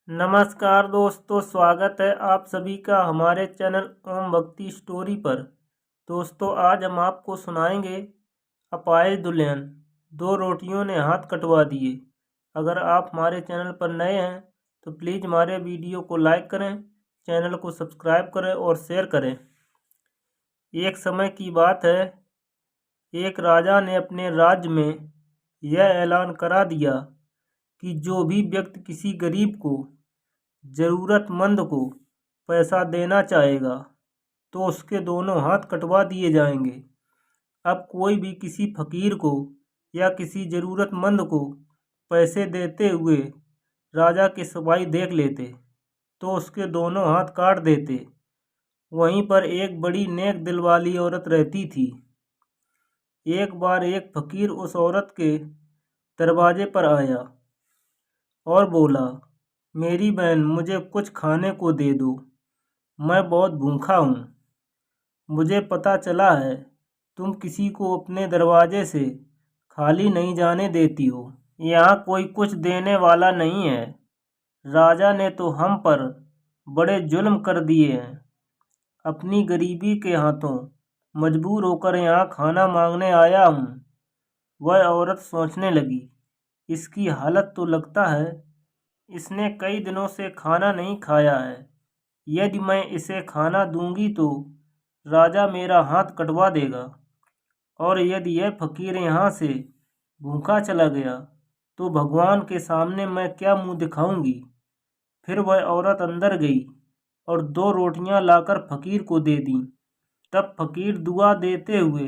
नमस्कार दोस्तों, स्वागत है आप सभी का हमारे चैनल ओम भक्ति स्टोरी पर। दोस्तों, आज हम आपको सुनाएंगे अपाहिज दुल्हन। दो रोटियों ने हाथ कटवा दिए। अगर आप हमारे चैनल पर नए हैं तो प्लीज़ हमारे वीडियो को लाइक करें, चैनल को सब्सक्राइब करें और शेयर करें। एक समय की बात है, एक राजा ने अपने राज्य में यह ऐलान करा दिया कि जो भी व्यक्ति किसी गरीब को, ज़रूरतमंद को पैसा देना चाहेगा तो उसके दोनों हाथ कटवा दिए जाएंगे। अब कोई भी किसी फकीर को या किसी ज़रूरतमंद को पैसे देते हुए राजा के सिपाही देख लेते तो उसके दोनों हाथ काट देते। वहीं पर एक बड़ी नेक दिल वाली औरत रहती थी। एक बार एक फकीर उस औरत के दरवाजे पर आया और बोला, मेरी बहन, मुझे कुछ खाने को दे दो, मैं बहुत भूखा हूँ। मुझे पता चला है तुम किसी को अपने दरवाजे से खाली नहीं जाने देती हो। यहाँ कोई कुछ देने वाला नहीं है। राजा ने तो हम पर बड़े जुल्म कर दिए हैं। अपनी गरीबी के हाथों मजबूर होकर यहाँ खाना मांगने आया हूँ। वह औरत सोचने लगी, इसकी हालत तो लगता है इसने कई दिनों से खाना नहीं खाया है। यदि मैं इसे खाना दूंगी तो राजा मेरा हाथ कटवा देगा, और यदि यह फकीर यहाँ से भूखा चला गया तो भगवान के सामने मैं क्या मुंह दिखाऊंगी। फिर वह औरत अंदर गई और 2 रोटियां लाकर फकीर को दे दी। तब फकीर दुआ देते हुए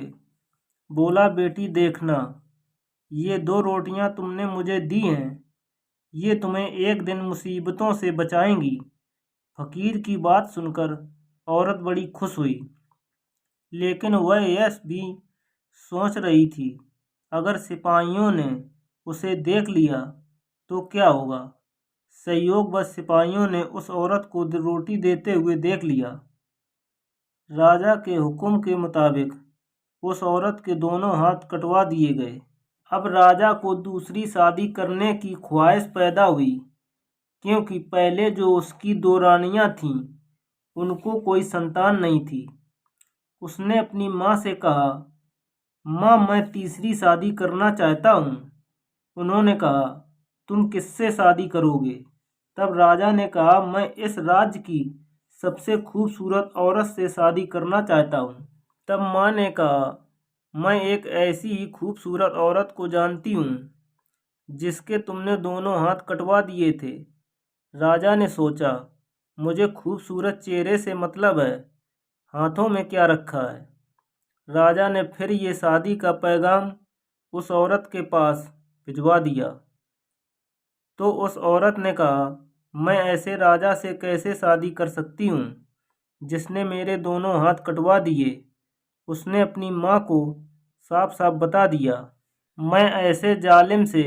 बोला, बेटी देखना, ये 2 रोटियां तुमने मुझे दी हैं, ये तुम्हें एक दिन मुसीबतों से बचाएंगी। फकीर की बात सुनकर औरत बड़ी खुश हुई, लेकिन वह यह भी सोच रही थी, अगर सिपाहियों ने उसे देख लिया तो क्या होगा। संयोगवश सिपाहियों ने उस औरत को रोटी देते हुए देख लिया। राजा के हुक्म के मुताबिक उस औरत के दोनों हाथ कटवा दिए गए। अब राजा को दूसरी शादी करने की ख्वाहिश पैदा हुई, क्योंकि पहले जो उसकी 2 रानियां थीं उनको कोई संतान नहीं थी। उसने अपनी माँ से कहा, माँ, मैं तीसरी शादी करना चाहता हूँ। उन्होंने कहा, तुम किससे शादी करोगे? तब राजा ने कहा, मैं इस राज्य की सबसे खूबसूरत औरत से शादी करना चाहता हूँ। तब माँ ने कहा, मैं एक ऐसी ही खूबसूरत औरत को जानती हूँ जिसके तुमने दोनों हाथ कटवा दिए थे। राजा ने सोचा, मुझे खूबसूरत चेहरे से मतलब है, हाथों में क्या रखा है। राजा ने फिर ये शादी का पैगाम उस औरत के पास भिजवा दिया। तो उस औरत ने कहा, मैं ऐसे राजा से कैसे शादी कर सकती हूँ जिसने मेरे दोनों हाथ कटवा दिए। उसने अपनी माँ को साफ साफ बता दिया, मैं ऐसे जालिम से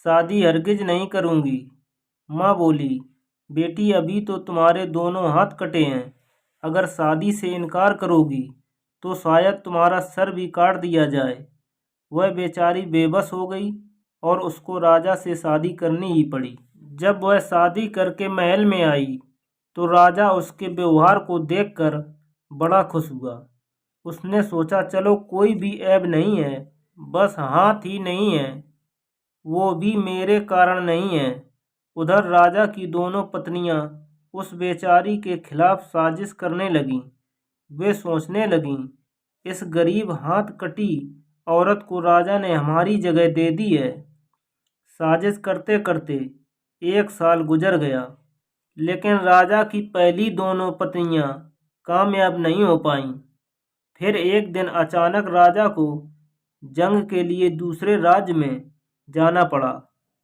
शादी हरगिज नहीं करूँगी। माँ बोली, बेटी, अभी तो तुम्हारे दोनों हाथ कटे हैं, अगर शादी से इनकार करोगी तो शायद तुम्हारा सर भी काट दिया जाए। वह बेचारी बेबस हो गई और उसको राजा से शादी करनी ही पड़ी। जब वह शादी करके महल में आई तो राजा उसके व्यवहार को देखकर बड़ा खुश हुआ। उसने सोचा, चलो कोई भी ऐब नहीं है, बस हाथ ही नहीं है, वो भी मेरे कारण नहीं है। उधर राजा की दोनों पत्नियां उस बेचारी के खिलाफ साजिश करने लगीं। वे सोचने लगीं, इस गरीब हाथ कटी औरत को राजा ने हमारी जगह दे दी है। साजिश करते करते 1 साल गुजर गया, लेकिन राजा की पहली दोनों पत्नियां कामयाब नहीं हो पाईं। फिर एक दिन अचानक राजा को जंग के लिए दूसरे राज्य में जाना पड़ा।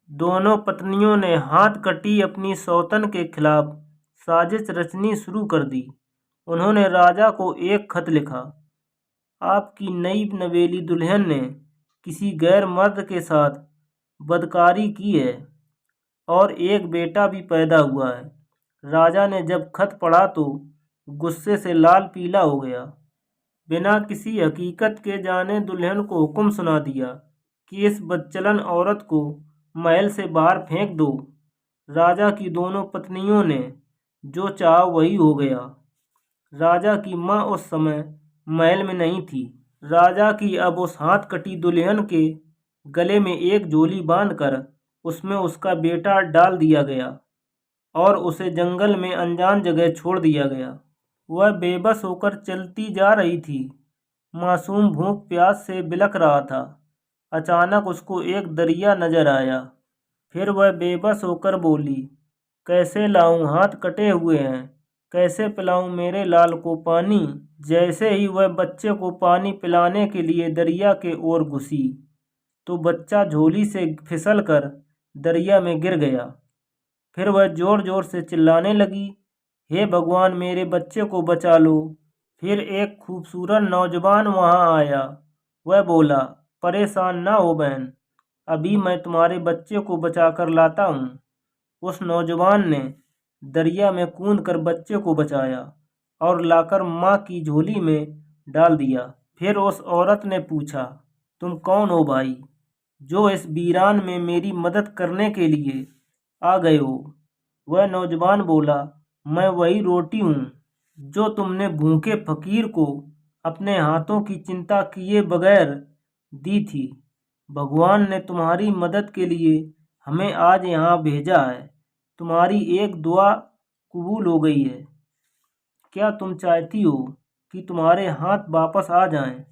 दोनों पत्नियों ने हाथ कटी अपनी सौतन के खिलाफ साजिश रचनी शुरू कर दी। उन्होंने राजा को एक खत लिखा, आपकी नई नवेली दुल्हन ने किसी गैर मर्द के साथ बदकारी की है और एक बेटा भी पैदा हुआ है। राजा ने जब खत पढ़ा तो गुस्से से लाल पीला हो गया। बिना किसी हकीकत के जाने दुल्हन को हुक्म सुना दिया कि इस बदचलन औरत को महल से बाहर फेंक दो। राजा की दोनों पत्नियों ने जो चाहा वही हो गया। राजा की माँ उस समय महल में नहीं थी। राजा की अब उस हाथ कटी दुल्हन के गले में एक झोली बांधकर उसमें उसका बेटा डाल दिया गया और उसे जंगल में अनजान जगह छोड़ दिया गया। वह बेबस होकर चलती जा रही थी। मासूम भूख प्यास से बिलख रहा था। अचानक उसको एक दरिया नजर आया। फिर वह बेबस होकर बोली, कैसे लाऊं, हाथ कटे हुए हैं, कैसे पिलाऊं मेरे लाल को पानी। जैसे ही वह बच्चे को पानी पिलाने के लिए दरिया के ओर घुसी तो बच्चा झोली से फिसलकर दरिया में गिर गया। फिर वह जोर जोर से चिल्लाने लगी, हे भगवान, मेरे बच्चे को बचा लो। फिर एक खूबसूरत नौजवान वहां आया। वह बोला, परेशान ना हो बहन, अभी मैं तुम्हारे बच्चे को बचाकर लाता हूँ। उस नौजवान ने दरिया में कूदकर बच्चे को बचाया और लाकर माँ की झोली में डाल दिया। फिर उस औरत ने पूछा, तुम कौन हो भाई, जो इस वीरान में मेरी मदद करने के लिए आ गए हो। वह नौजवान बोला, मैं वही रोटी हूँ जो तुमने भूखे फकीर को अपने हाथों की चिंता किए बगैर दी थी। भगवान ने तुम्हारी मदद के लिए हमें आज यहाँ भेजा है। तुम्हारी एक दुआ कबूल हो गई है। क्या तुम चाहती हो कि तुम्हारे हाथ वापस आ जाएं?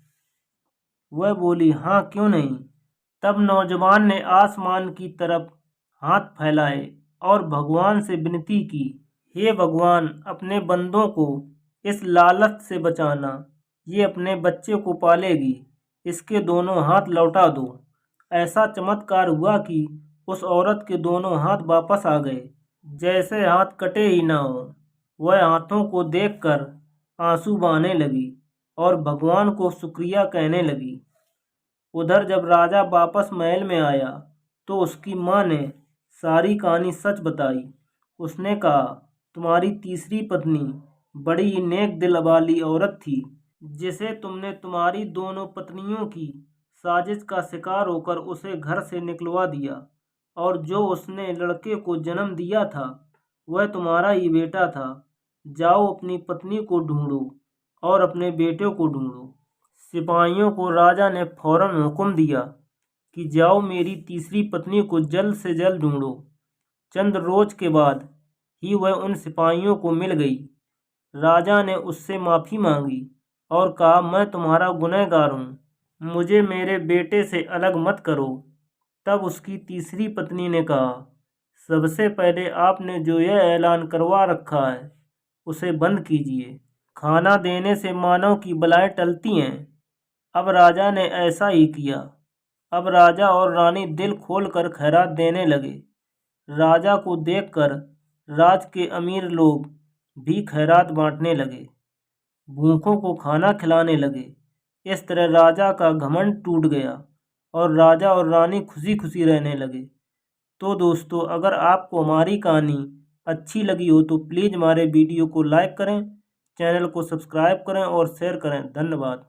वह बोली, हाँ, क्यों नहीं। तब नौजवान ने आसमान की तरफ हाथ फैलाए और भगवान से विनती की, हे भगवान, अपने बंदों को इस लालच से बचाना। ये अपने बच्चे को पालेगी, इसके दोनों हाथ लौटा दो। ऐसा चमत्कार हुआ कि उस औरत के दोनों हाथ वापस आ गए, जैसे हाथ कटे ही ना हो। वह हाथों को देखकर आंसू बहाने लगी और भगवान को शुक्रिया कहने लगी। उधर जब राजा वापस महल में आया तो उसकी माँ ने सारी कहानी सच बताई। उसने कहा, तुम्हारी तीसरी पत्नी बड़ी ही नेक दिल वाली औरत थी, जिसे तुमने तुम्हारी दोनों पत्नियों की साजिश का शिकार होकर उसे घर से निकलवा दिया, और जो उसने लड़के को जन्म दिया था वह तुम्हारा ही बेटा था। जाओ अपनी पत्नी को ढूंढो और अपने बेटे को ढूंढो। सिपाहियों को राजा ने फौरन हुक्म दिया कि जाओ मेरी तीसरी पत्नी को जल्द से जल्द ढूंढो। चंद रोज के बाद ही वह उन सिपाहियों को मिल गई। राजा ने उससे माफ़ी मांगी और कहा, मैं तुम्हारा गुनहगार हूँ, मुझे मेरे बेटे से अलग मत करो। तब उसकी तीसरी पत्नी ने कहा, सबसे पहले आपने जो यह ऐलान करवा रखा है उसे बंद कीजिए। खाना देने से मानव की बलाएं टलती हैं। अब राजा ने ऐसा ही किया। अब राजा और रानी दिल खोलकर खैरात देने लगे। राजा को देखकर राज के अमीर लोग भी खैरात बांटने लगे, भूखों को खाना खिलाने लगे। इस तरह राजा का घमंड टूट गया और राजा और रानी खुशी खुशी रहने लगे। तो दोस्तों, अगर आपको हमारी कहानी अच्छी लगी हो तो प्लीज़ हमारे वीडियो को लाइक करें, चैनल को सब्सक्राइब करें और शेयर करें। धन्यवाद।